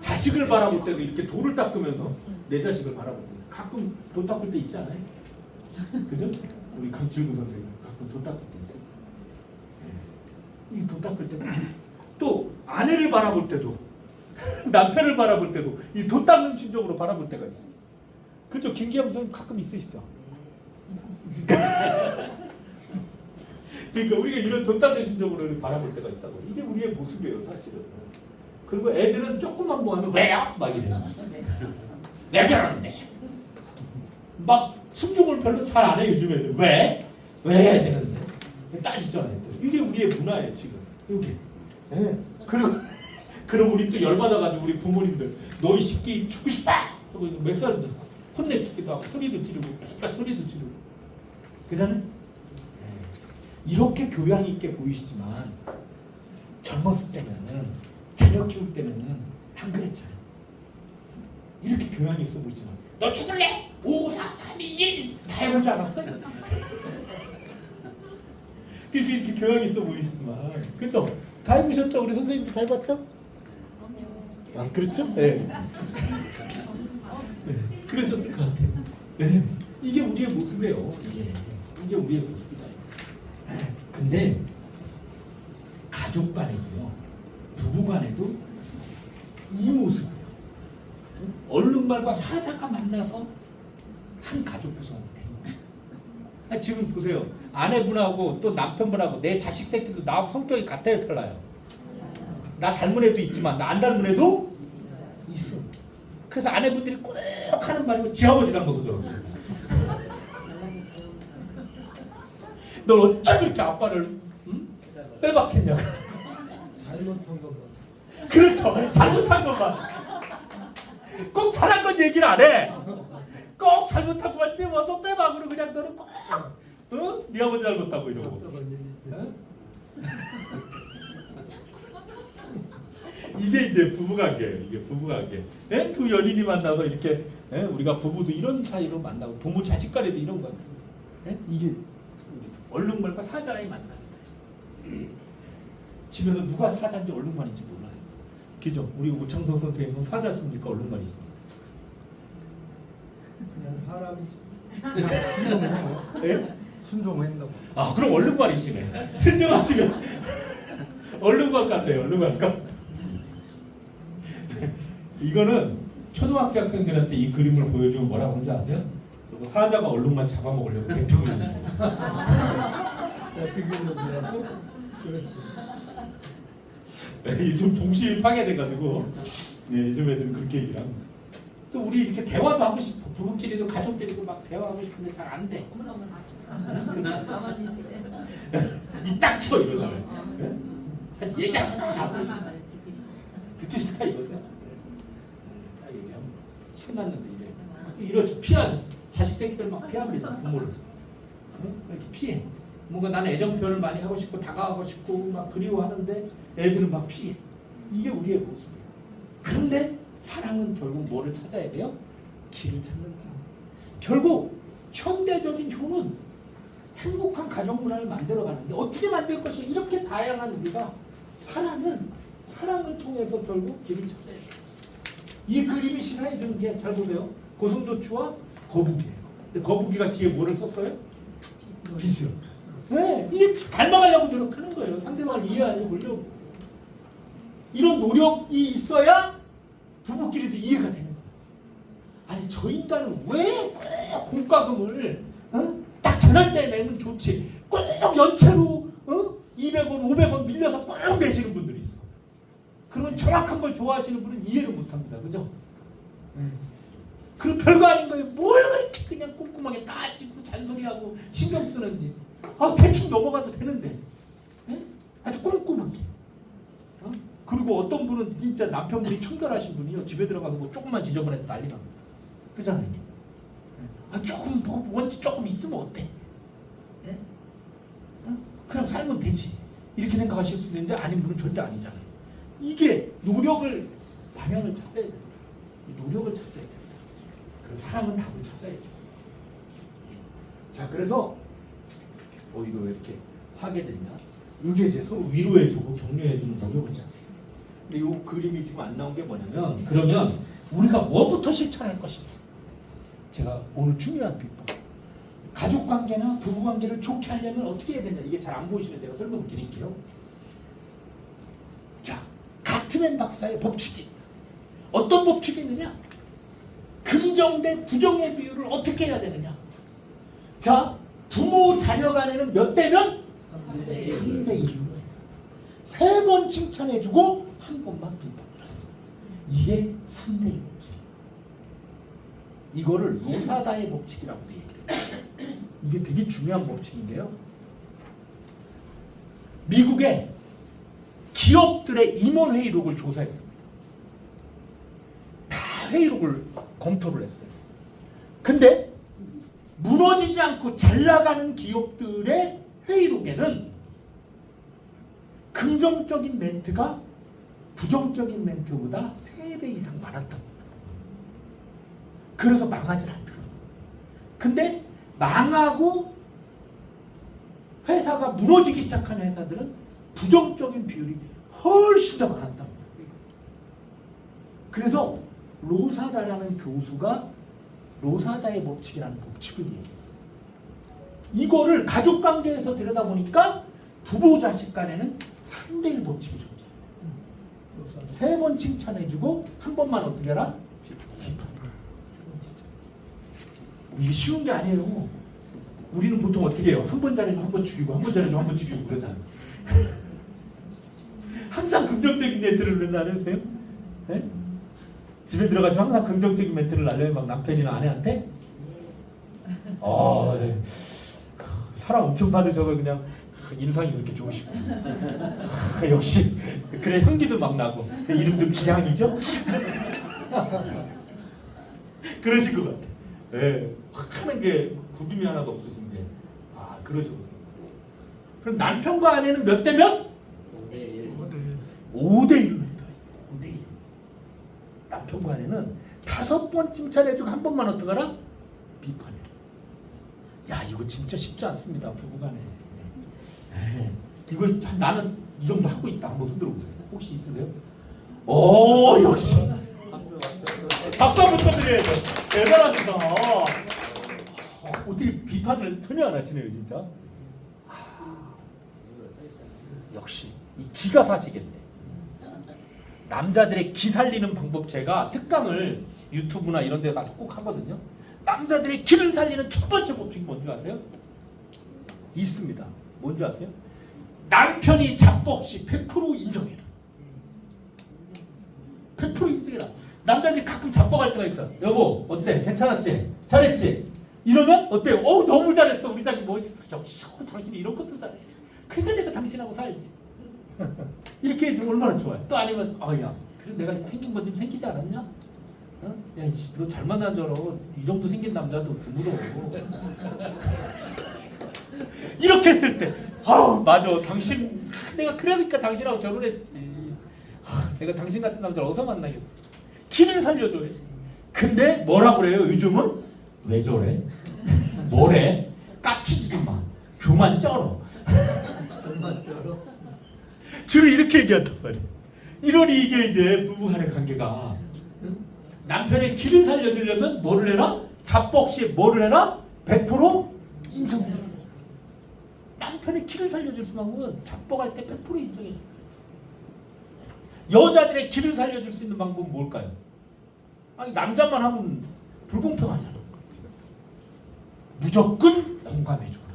자식을 바라볼 때도 이렇게 돌을 닦으면서 내 자식을 바라보고 가끔 돌 닦을 때 있지 않아요? 그죠? 우리 강칠구 선생님 가끔 돌 닦을 때 있어요. 이 돌 닦을 때도 또 아내를 바라볼 때도 남편을 바라볼 때도 이 돌 닦는 심정으로 바라볼 때가 있어. 그죠? 김기암 선생님 가끔 있으시죠? 그러니까 우리가 이런 돌 닦는 심정으로 바라볼 때가 있다고. 이게 우리의 모습이에요, 사실은. 그리고 애들은 조금만 뭐 하면 왜요? 막 이래요. 왜 그러는데? 막 순종을 별로 잘 안 해요, 요즘 애들. 왜? 왜 해야 되는데? 따지잖아요. 이게 우리의 문화예요, 지금. 이게. 네. 그리고 우리 또 열받아가지고 우리 부모님들 너희 새끼 죽고 싶어! 하고 맥살을 혼내기도 하고 소리도 지르고 소리도 지르고. 그잖아요? 이렇게 교양 있게 보이시지만 젊었을 때면은 자녀 키울 때면은 안 그랬잖아요. 이렇게 교양이 있어 보이지만 너 죽을래? 5, 4, 3, 2, 1 다 해보지 않았어요? 이렇게 교양이 있어 보이시지만 그죠? 다 해보셨죠? 우리 선생님도 다 해봤죠? 아 그렇죠? 네. 그러셨을 것 같아요. 네. 이게 우리의 모습이에요. 이게 우리의 모습이다. 근데 가족 간에도요, 부부 간에도 이 모습이에요. 얼룩말과 사자가 만나서 한 가족 구성이 돼요. 지금 보세요. 아내분하고 또 남편분하고 내 자식 새끼도 나하고 성격이 같아요, 달라요? 나 닮은 애도 있지만 나 안 닮은 애도 있어. 그래서 아내분들이 꼭 하는 말이 지 아버지랑 먹어 저러고. 너 어쩜 그렇게 아빠를 빼박했냐? 잘못한 것만. 그렇죠. 잘못한 것만. 꼭 잘한 건 얘기를 안 해. 꼭 잘못한 것만 찝어서 빼박으로 그냥 너는 꼭 네 아버지 잘못하고 이러고. 이게 이제 부부관계예요. 이게 부부관계. 예? 두 연인이 만나서 이렇게 예? 우리가 부부도 이런 사이로 만나고 부모 자식 간에도 이런 거. 예? 이게 얼룩말과 사자의 만남이다. 집에서 누가 사자인지 얼룩말인지 몰라요. 그죠? 우리 오창석 선생님은 사자십니까? 얼룩말이십니까? 그냥 사람이 예? 순종한다고. 아 그럼 얼룩말이시네. 순종하시면 얼룩말 같아요. 얼룩말 같. 이거는 초등학교 학생들한테 이 그림을 보여주면 뭐라고 하는지 아세요? 그리고 사자가 얼룩말 잡아먹으려고 베피고 있는 비교는 그렇지. 요즘 동심이 파괴돼가지고 요즘 애들은 그렇게 얘기를 합니다. 또 우리 이렇게 대화도 하고 싶어. 부부끼리도 가족끼리도 막 대화하고 싶은데 잘 안 돼. 가만히 있으래. 이 닥쳐 이러잖아요. 얘기하잖아. 듣기 싫다 이거죠. 딱 얘기하면 신났는데 이래. 이러죠. 피하죠. 자식 새끼들 막 피합니다. 부모를. 이렇게 피해. 뭔가 나는 애정 표현을 많이 하고 싶고 다가가고 싶고 막 그리워하는데 애들은 막 피해. 이게 우리의 모습이에요. 그런데 사랑은 결국 뭐를 찾아야 돼요? 길을 찾는다. 결국 현대적인 효는 행복한 가족 문화를 만들어가는데 어떻게 만들 것이 이렇게 다양한 우리가 사랑을 통해서 결국 길을 찾아야 돼요. 이 그림이 시사해 주는 게 잘 보세요. 고슴도치와 거북이에요. 근데 거북이가 뒤에 뭐를 썼어요? 빛을. 네, 이게 닮아가려고 노력하는 거예요. 상대방을 이해하려고. 이런 노력이 있어야 부부끼리도 이해가 되는 거예요. 아니 저 인간은 왜 꼭 공과금을 딱 전할 때 내면 좋지. 꼭 연체로 200원, 500원 밀려서 꼭 내시는 분들이 있어. 그런 정확한 걸 좋아하시는 분은 이해를 못합니다. 그죠? 그리고 별거 아닌 거예요. 뭘 그렇게 그냥 꼼꼼하게 따지고 잔소리하고 신경 쓰는지. 대충 넘어가도 되는데. 아주 꼼꼼하게. 그리고 어떤 분은 진짜 남편분이 청결하신 분이요. 집에 들어가서 뭐 조금만 지저분해도 난리 납니다. 그잖아요. 조금 뭐 원치 조금 있으면 어때? 그냥 살면 되지. 이렇게 생각하실 수도 있는데 아닌 분은 절대 아니잖아요. 이게 노력을 방향을 찾아야 돼. 노력을 찾아야 돼. 그래서 사람은 답을 찾아야죠. 자, 그래서 이거 왜 이렇게 파괴됐냐? 이게 이제 서로 위로해주고 격려해주는 노력을 찾아야 돼. 근데 이 그림이 지금 안 나온 게 뭐냐면, 그러면 우리가 뭐부터 실천할 것인가? 제가 오늘 중요한 비법. 가족관계나 부부관계를 좋게 하려면 어떻게 해야 되냐? 이게 잘 안 보이시면 제가 설명을 드릴게요. 자, 가트맨 박사의 법칙이 어떤 법칙이 있느냐? 긍정 대 부정의 비율을 어떻게 해야 되느냐? 자, 부모 자녀 간에는 몇 대면? 3대 1로. 3번 칭찬해주고 한 번만 비판을 하는. 이게 3대 1 법칙. 이거를 로사다의 법칙이라고 얘기해요. 이게 되게 중요한 법칙인데요. 미국의 기업들의 임원 회의록을 조사했습니다. 다 회의록을 검토를 했어요. 근데 무너지지 않고 잘 나가는 기업들의 회의록에는 긍정적인 멘트가 부정적인 멘트보다 3배 이상 많았다고. 그래서 망하지 않더라고요. 근데 망하고 회사가 무너지기 시작한 회사들은 부정적인 비율이 훨씬 더 많았다고. 그래서 로사다라는 교수가 로사다의 법칙이라는 법칙을 얘기했어요. 이거를 가족관계에서 들여다보니까 부모 자식 간에는 3대1 법칙이 존재해요. 3번 칭찬해주고 한 번만 어떻게 해라? 이게 쉬운 게 아니에요. 우리는 보통 어떻게 해요? 한 번 잘해주고 한 번 죽이고, 한 번 잘해주고 한 번 죽이고 그러잖아요. 항상 긍정적인 멘트를 맨날 하세요? 네? 집에 들어가시면 항상 긍정적인 멘트를 날려요. 막 남편이나 아내한테. 네. 사랑 엄청 받으셔서 그냥 인상이 그렇게 좋으시고. 역시 그래, 향기도 막 나고 이름도 기향이죠? 그러실 것 같아. 네. 확 하는 게 구김이 하나도 없으신 게. 그러시고. 그럼 남편과 아내는 몇 대 몇? 5대 1입니다. 5대 1. 남편과 아내는 5번 칭찬해주고 한 번만 어떡하라? 비판해. 야, 이거 진짜 쉽지 않습니다. 부부간에. 이걸 나는 이 정도 하고 있다. 한번 흔들어 보세요. 혹시 있으세요? 역시. 박수 한번 쳐드려야죠. 대단하시다. 어떻게 비판을 전혀 안 하시네요, 진짜. 역시 이 기가 사시겠네. 남자들의 기 살리는 방법, 제가 특강을 유튜브나 이런 데 가서 꼭 하거든요. 남자들의 기를 살리는 첫 번째 법칙이 뭔지 아세요? 있습니다. 뭔지 아세요? 남편이 자뻑 시 100% 인정해라. 100% 인정해라. 남자들이 가끔 자뻑할 때가 있어. 여보, 어때? 괜찮았지? 잘했지? 이러면 어때요? 너무 잘했어. 우리 자기 멋있어. 역시 당신이 이런 것도 잘해. 그러니까 내가 당신하고 살지. 이렇게 해주면 얼마나 좋아요. 또 아니면 야, 그래 내가 생긴 건 좀 생기지 않았냐? 야, 너 잘 만난 줄 알아. 이 정도 생긴 남자도 드물어. 이렇게 했을 때 맞아. 당신, 내가 그러니까 당신하고 결혼했지. 내가 당신 같은 남자를 어디서 만나겠어. 기를 살려줘요. 근데 뭐라 그래요? 요즘은 왜 저래? 뭐래? 깝치지도 마. 교만 쩔어. 엄마 쩔어. 주로 이렇게 얘기한단 말이에요. 이러니 이게 이제 부부간의 관계가, 남편의 기를 살려주려면 뭐를 해라? 자뻑 시 뭐를 해라? 100% 인정해줘. 남편의 기를 살려줄 수 있는 방법은 자뻑할 때 100% 인정해줘. 여자들의 기를 살려줄 수 있는 방법은 뭘까요? 남자만 하면 불공평하잖아. 무조건 공감해줘라.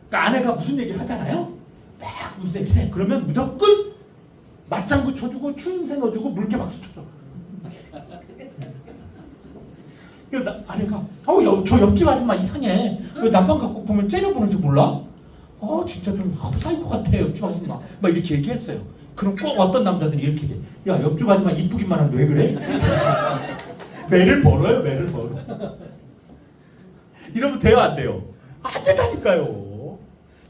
그러니까 아내가 무슨 얘기를 하잖아요. 막 무슨 얘기를 해. 그러면 무조건 맞장구 쳐주고 추임새 넣어주고 물개 박수 쳐줘. 아내가 저 옆집 아줌마 이상해. 왜 남편 갖고 보면 째려보는지 몰라? 진짜 좀 사이코 같아 옆집 아줌마. 막 이렇게 얘기했어요. 그럼 꼭 어떤 남자들이 이렇게 얘기해. 야, 옆집 아줌마 이쁘기만 한데 왜 그래? 매를 벌어요. 매를 벌어. 이러면 돼요, 안 돼요? 안 된다니까요.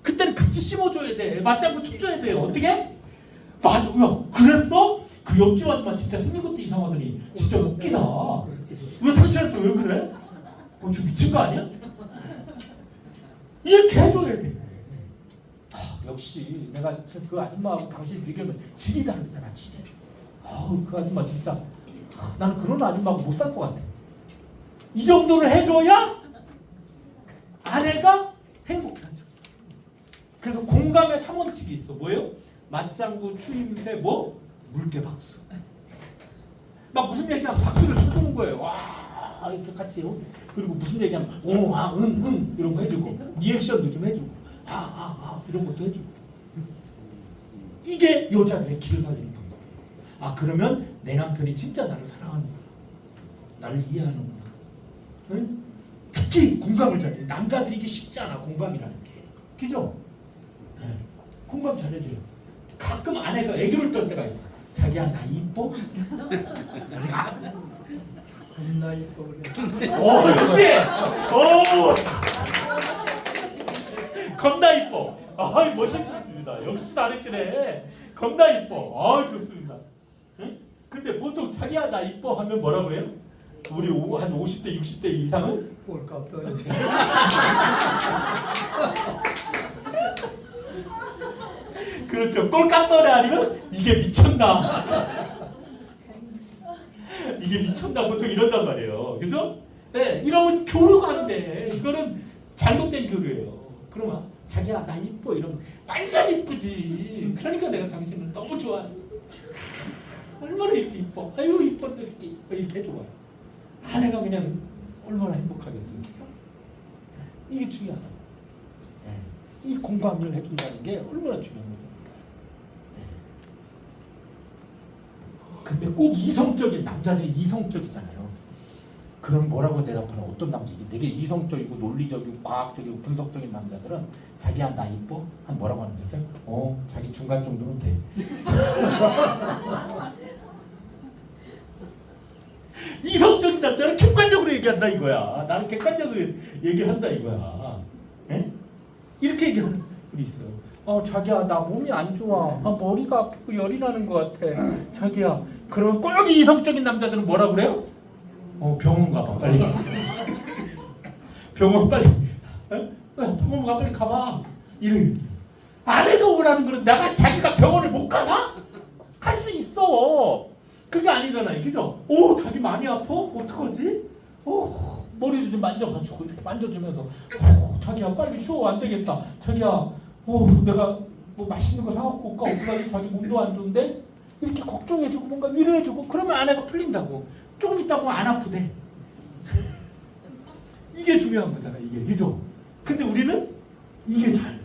그때는 같이 씹어줘야 돼. 맞장구 쳐줘야 돼요. 어떻게? 맞아. 야, 그랬어? 그 옆집 아줌마 진짜 생긴 것도 이상하더니 진짜 웃기다. 왜 당신한테 왜 그래? 좀 미친 거 아니야? 이렇게 해줘야 돼. 역시 내가 그 아줌마하고 당신 비교하면 질이 다르잖아, 질이. 그 아줌마 진짜 나는 그런 아줌마하고 못 살 것 같아. 이 정도를 해줘야 아내가 행복하죠. 그래서 공감의 3원칙이 있어. 뭐예요? 맞장구, 추임새, 뭐? 물개박수. 막 무슨 얘기하면 박수를 쳐주는 거예요. 와 이렇게 같이. 그리고 무슨 얘기하면 오, 아, 응 이런 거 해주고 리액션도 좀 해주고 이런 것도 해주고. 이게 여자들의 길을 살리는 방법. 그러면 내 남편이 진짜 나를 사랑하는구나. 나를 이해하는구나. 응? 특히 공감을 잘해. 남자들이 이게 쉽지 않아. 공감이라는 게. 그죠? 네. 공감 잘해줘요. 가끔 아내가 애교를 떨 때가 있어. 자기야 나 이뻐? 겁나 이뻐 그래. 역시! 겁나 이뻐. 멋있습니다. 역시 다르시네. 겁나 이뻐. 좋습니다. 응? 근데 보통 자기야 나 이뻐 하면 뭐라 그래요? 우리 한 50대 60대 이상은 꼴값 떨어져. 그렇죠. 꼴깍거리 아니면 이게 미쳤나. 이게 미쳤나 보통 이런단 말이에요. 그죠? 네, 이러면 교류가 안 돼. 이거는 잘못된 교류예요. 그러면 자기야 나 이뻐 이러면 완전 이쁘지. 그러니까 내가 당신을 너무 좋아하지. 얼마나 이렇게 이뻐. 아유 이쁜 내 새끼. 이렇게 좋아요. 아내가 그냥 얼마나 행복하겠어요. 그죠? 이게 중요하다. 이 공감을 해준다는 게 얼마나 중요한 거죠. 근데 꼭 이성적인 남자들이 이성적이잖아요. 그럼 뭐라고 대답하나? 어떤 남자들이 되게 이성적이고 논리적이고 과학적이고 분석적인 남자들은 자기야 나 이뻐? 한 뭐라고 하는 줄 아세요? 자기 중간 정도는 돼. 이성적인 남자는 객관적으로 얘기한다 이거야. 나는 객관적으로 얘기한다 이거야. 에? 이렇게 얘기하는 분이 있어요. 자기야 나 몸이 안 좋아. 머리가 아프고 열이 나는 것 같아. 자기야. 그러면 꼭 이성적인 남자들은 뭐라 그래요? 병원 가봐 빨리. 병원 빨리. 병원 가 빨리 가봐. 이래. 아내가 원하는 거는 자기가 병원을 못 가나? 갈 수 있어. 그게 아니잖아요, 그죠? 자기 많이 아파? 어떡하지? 머리도 좀 만져주면서 자기야 빨리 쉬어 안 되겠다. 자기야 내가 뭐 맛있는 거 사갖고 올까? 어떡하지? 자기 몸도 안 좋은데? 이렇게 걱정해주고 뭔가 위로해주고 그러면 아내가 풀린다고. 조금 있다 보면 안 아프대. 이게 중요한 거잖아, 이게. 그죠? 근데 우리는 이게 잘.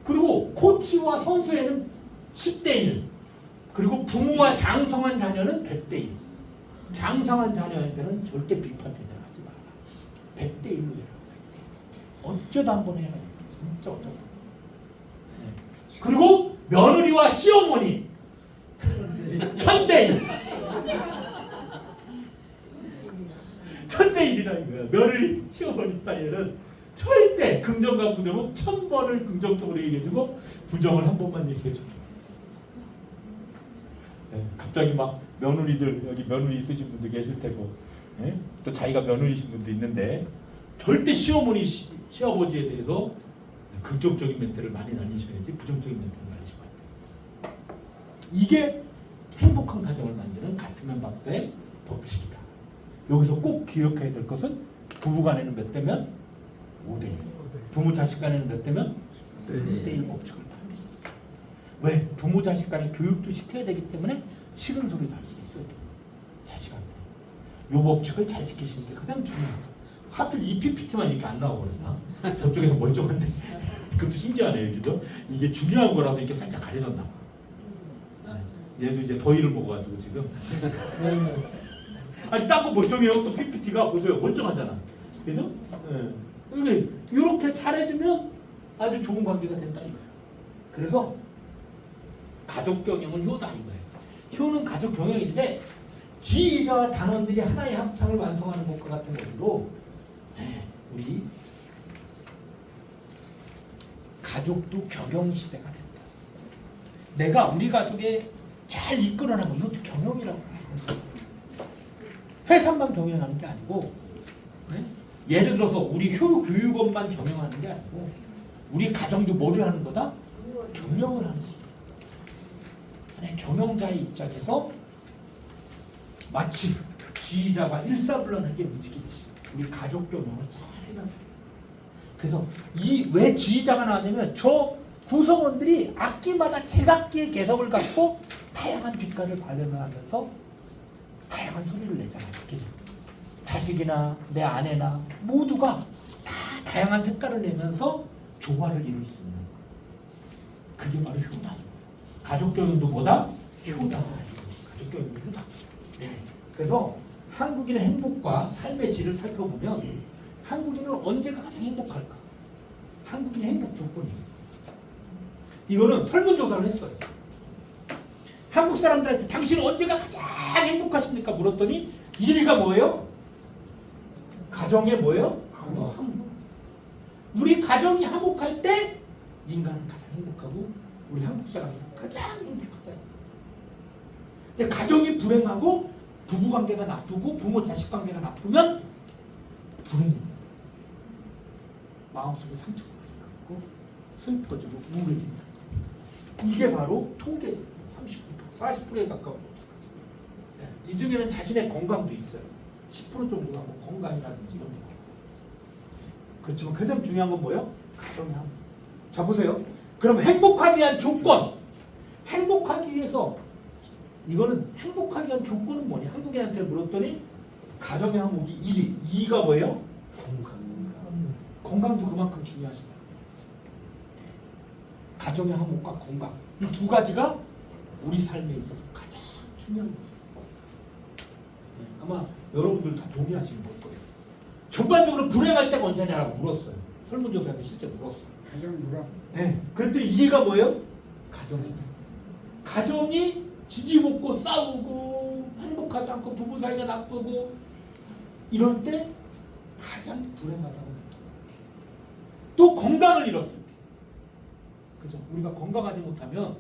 그리고 코치와 선수에는 10대 1. 그리고 부모와 장성한 자녀는 100대 1. 장성한 자녀한테는 절대 비판 대장하지 마라. 100대 1로 해라. 100대 1. 어쩌다 한 번 해라. 진짜 어쩌다. 그리고 며느리와 시어머니 1000대 1. 1000대 1이라 이거야. 며느리, 시어머니 사이에는 절대 긍정과 부정은 1000번을 긍정적으로 얘기해주고 부정을 한 번만 얘기해줘. 갑자기 막 며느리들 여기 며느리 있으신 분들 계실 테고 또 자기가 며느리신 분도 있는데 절대 시어머니 시아버지에 대해서 긍정적인 멘트를 많이 날리셔야지 부정적인 멘트를 날리시면 안 돼요. 이게 행복한 가정을 만드는 같으면 박사의 법칙이다. 여기서 꼭 기억해야 될 것은 부부간에는 몇 대면 5대1. 부모 자식 간에는 몇 대면 1대1 법칙을 만들었습니다. 왜? 부모 자식 간에 교육도 시켜야 되기 때문에 싫은 소리도 할 수 있어요. 자식한테. 이 법칙을 잘 지키시는 게 가장 중요하다. 하필 이 PPT만 이렇게 안 나와버렸나? 저쪽에서 멀쩡한데 그것도 신기하네요. 그죠? 이게 중요한 거라서 이렇게 살짝 가려졌나 봐. 얘도 이제 더위를 먹어가지고 지금 아니 딴 거 멀쩡해요. 또 PPT가 보세요. 멀쩡하잖아. 그죠? 근데 이렇게 잘해주면 아주 좋은 관계가 된다 이거예요. 그래서 가족 경영은 효다 이거예요. 효는 가족 경영인데 지휘자와 단원들이 하나의 합창을 완성하는 것과 같은 것으로 우리 가족도 격영 시대가 된다. 내가 우리 가족에 잘 이끌어나가는 이것도 경영이라고 해요. 회사만 경영하는 게 아니고, 네? 예를 들어서 우리 교육원만 경영하는 게 아니고 우리 가정도 뭐를 하는 거다? 경영을 하는 거다. 하나의 경영자의 입장에서 마치 지휘자가 일사불란하게 움직이듯이 우리 가족 경영을 잘 해야 돼. 그래서 이 왜 지휘자가 나왔냐면 저 구성원들이 악기마다 제각기의 개성을 갖고 다양한 빛깔을 발현하면서 다양한 소리를 내잖아요. 그죠? 자식이나 내 아내나 모두가 다 다양한 색깔을 내면서 조화를 이룰 수 있는 그게 바로 효다. 가족 교육도 뭐다? 효다. 가족 교육도 효다. 네. 그래서 한국인의 행복과 삶의 질을 살펴보면 한국인은 언제가 가장 행복할까? 한국인의 행복 조건이 있어요. 이거는 설문조사를 했어요. 한국 사람들한테 당신은 언제가 가장 행복하십니까? 물었더니 1위가 뭐예요? 가정에 뭐예요? 화목. 우리 가정이 화목할 때 인간은 가장 행복하고 우리 한국 사람은 가장 행복하다. 근데 가정이 불행하고 부부관계가 나쁘고 부모 자식 관계가 나쁘면 불행해요. 마음속에 상처가 많이 갖고 슬퍼지고 우울해진다. 이게 바로 통계 39%, 40%에 가까운 이 중에는 자신의 건강도 있어요. 10% 정도가 뭐 건강이라든지 이런 게 나와요. 그렇지만 가장 중요한 건 뭐예요? 가정이 함. 자 보세요. 그럼 행복하기 위한 조건. 행복하기 위해서 이거는 행복하기 위한 조건은 뭐냐? 한국인한테 물었더니 가정의 화목이 1위. 2위가 뭐예요? 건강. 건강도 그만큼 중요하시다. 가정의 화목과 건강. 이 두 가지가 우리 삶에 있어서 가장 중요한 거죠. 아마 여러분들 다 동의하시는 걸 거예요. 전반적으로 불행할 때가 언제냐라고 물었어요. 설문조사에서 실제 물었어요. 가장 뭐라? 네. 그랬더니 1위가 뭐예요? 가정이. 가정이 지지볶고 싸우고 행복하지 않고 부부 사이가 나쁘고 이럴 때 가장 불행하다고. 또 건강을 잃었을 때. 그죠? 우리가 건강하지 못하면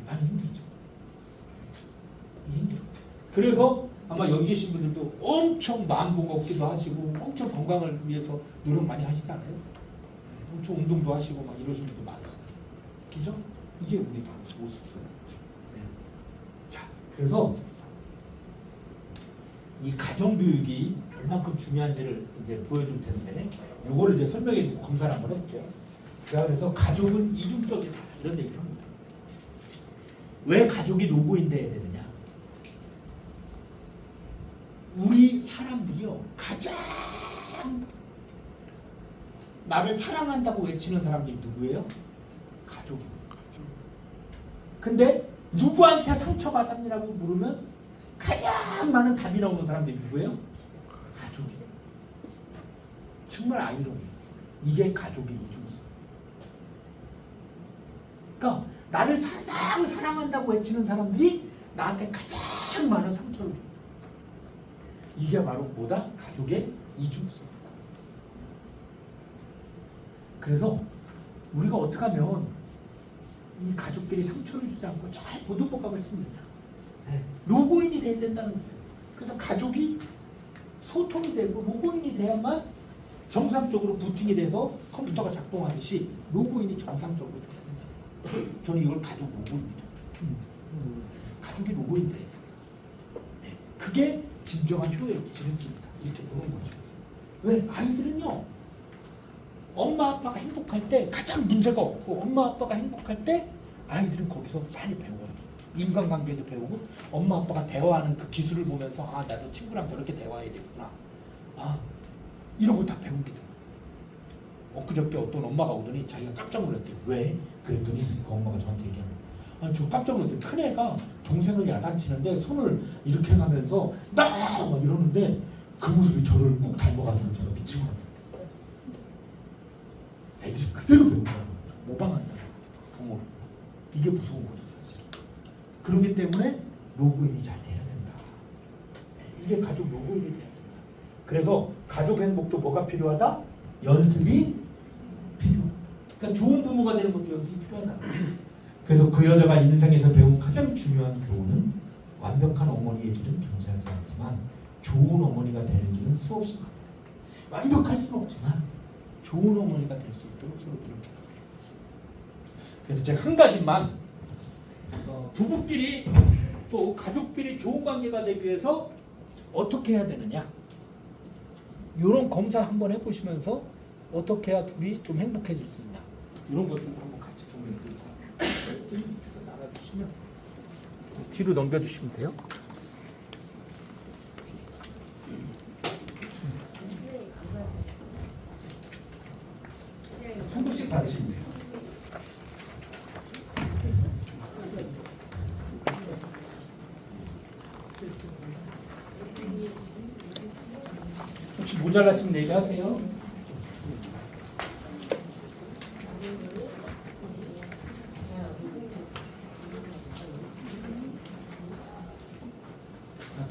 많이 힘들죠. 힘들어. 그래서 아마 여기 계신 분들도 엄청 마음 무겁기도 하시고 엄청 건강을 위해서 노력 많이 하시잖아요. 엄청 운동도 하시고 막 이러시는 분도 많으시죠. 그죠? 이게 우리 모습이에요. 자, 그래서 이 가정 교육이 얼마큼 중요한지를 이제 보여줄 텐데, 요거를 이제 설명해주고 검사를 한번 해볼게요. 그래서 가족은 이중적이다 이런 얘기를 합니다. 왜 가족이 노고인 돼야 되느냐? 우리 사람들이요 가장 나를 사랑한다고 외치는 사람들이 누구예요? 가족입니다. 근데 누구한테 상처받았냐고 물으면 가장 많은 답이 나오는 사람들이 누구예요? 가족이에요. 정말 아이러니해요. 이게 가족의 이중성. 그러니까 나를 가장 사랑한다고 외치는 사람들이 나한테 가장 많은 상처를 줍니다. 이게 바로 뭐다? 가족의 이중성. 그래서 우리가 어떻게 하면 이 가족끼리 상처를 주지 않고 잘 보도법학을 씁니다. 로고인이 돼야 된다는 거예요. 그래서 가족이 소통이 되고 로고인이 돼야만 정상적으로 부팅이 돼서 컴퓨터가 작동하듯이 로고인이 정상적으로 돼야 된다. 저는 이걸 가족 로고입니다. 가족이 로고인데 그게 진정한 효율을 지릅니다. 이렇게 보는 거죠. 왜? 아이들은요 엄마 아빠가 행복할 때 가장 문제가 없고 엄마 아빠가 행복할 때 아이들은 거기서 많이 배워요. 인간관계도 배우고 엄마 아빠가 대화하는 그 기술을 보면서 아 나도 친구랑 저렇게 대화해야 되구나. 아 이런 거 다 배우게 돼요. 엊그저께 어떤 엄마가 오더니 자기가 깜짝 놀랐대요. 왜? 그랬더니 그 엄마가 저한테 얘기하는 거예요. 아니 저 깜짝 놀랐어요. 큰애가 동생을 야단치는데 손을 이렇게 가면서 막 이러는데 그 모습이 저를 꼭 닮아가지고 제가 미치고 애들이 그대로 배운다고 모방한다. 부모 이게 무서운 거죠 사실. 그렇기 때문에 로그인이 잘 돼야 된다. 이게 가족 로그인이 돼야 된다. 그래서 가족 행복도 뭐가 필요하다? 연습이 필요. 그러니까 좋은 부모가 되는 것도 연습이 필요하다. 그래서 그 여자가 인생에서 배운 가장 중요한 교훈은 완벽한 어머니의 길은 존재하지 않지만 좋은 어머니가 되는 길은 수없이 많다. 완벽할 수는 없지만 좋은 어머니가 될 수 있도록 서로 노력해라. 그래서 제가 한 가지만 부부끼리 또 가족끼리 좋은 관계가 되기 위해서 어떻게 해야 되느냐 이런 검사 한번 해보시면서 어떻게 해야 둘이 좀 행복해질 수 있냐 이런 것들 한번 같이 보면 알아주시면 뒤로 넘겨주시면 돼요. 한 분씩 받으시면 돼요. 혹시 모자라시면 얘기하세요.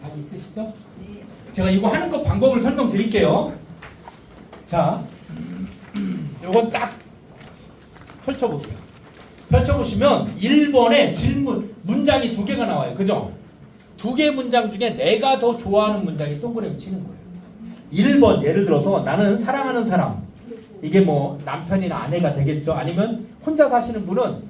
다 있으시죠? 네. 제가 이거 하는 거 방법을 설명드릴게요. 자, 이건 딱 펼쳐보세요. 펼쳐보시면 1번에 질문, 문장이 2개가 나와요. 그죠? 2개 문장 중에 내가 더 좋아하는 문장이 동그라미 치는 거예요. 1번 예를 들어서 나는 사랑하는 사람 이게 뭐 남편이나 아내가 되겠죠. 아니면 혼자 사시는 분은